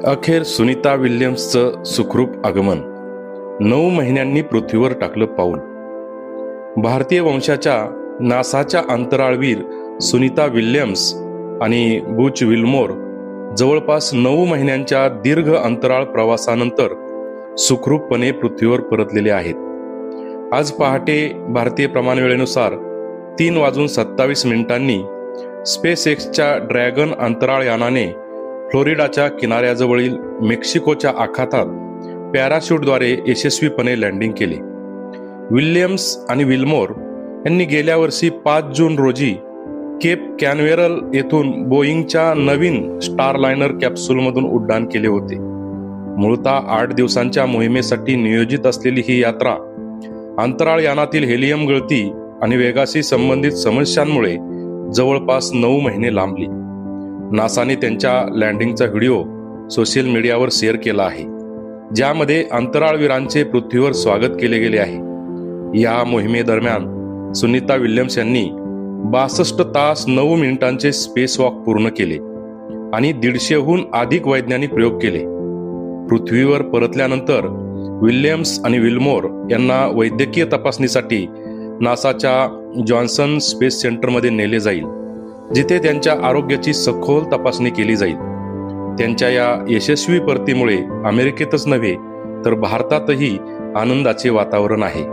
अखेर सुनीता विल्यम्सचं सुखरूप आगमन. 9 महिन्यांनी पृथ्वीवर टाकलं पाऊल. भारतीय वंशाच्या नासाच्या अंतराळवीर सुनीता विल्यम्स आणि बुच विल्मोर जवळपास 9 महिन्यांच्या दीर्घ अंतराळ प्रवासानंतर सुखरूपपणे पृथ्वीवर परतलेले आहेत. आज पहाटे भारतीय प्रमाणवेळेनुसार 3:27 स्पेस एक्सच्या ड्रॅगन अंतराळ यानाने फ्लोरिडाच्या किनाऱ्याजवळील मेक्सिकोच्या आखातात पॅराशूटद्वारे यशस्वीपणे लँडिंग केले. विल्यम्स आणि विल्मोर यांनी गेल्या वर्षी 5 जून रोजी केप कॅनवेरल येथून बोईंगच्या नवीन स्टारलायनर कॅप्सूलमधून उड्डाण केले होते. मूळतः 8 दिवसांच्या मोहिमेसाठी नियोजित असलेली ही यात्रा अंतराळ यानातील हेलियम गळती आणि वेगाशी संबंधित समस्यांमुळे जवळपास 9 महिने लांबली. नासाने त्यांच्या लँडिंगचा व्हिडिओ सोशल मीडियावर शेअर केला आहे, ज्यामध्ये अंतराळवीरांचे पृथ्वीवर स्वागत केले गेले आहे. या मोहिमेदरम्यान सुनीता विल्यम्स यांनी 62 तास 9 मिनिटांचे स्पेस वॉक पूर्ण केले आणि 150हून अधिक वैज्ञानिक प्रयोग केले. पृथ्वीवर परतल्यानंतर विल्यम्स आणि विल्मोर यांना वैद्यकीय तपासणीसाठी नासाच्या जॉन्सन स्पेस सेंटरमध्ये नेले जाईल, जिथे त्यांच्या आरोग्याची सखोल तपासणी केली जाईल. त्यांच्या या यशस्वी परतीमुळे अमेरिकेतच नव्हे तर भारतातही आनंदाचे वातावरण आहे.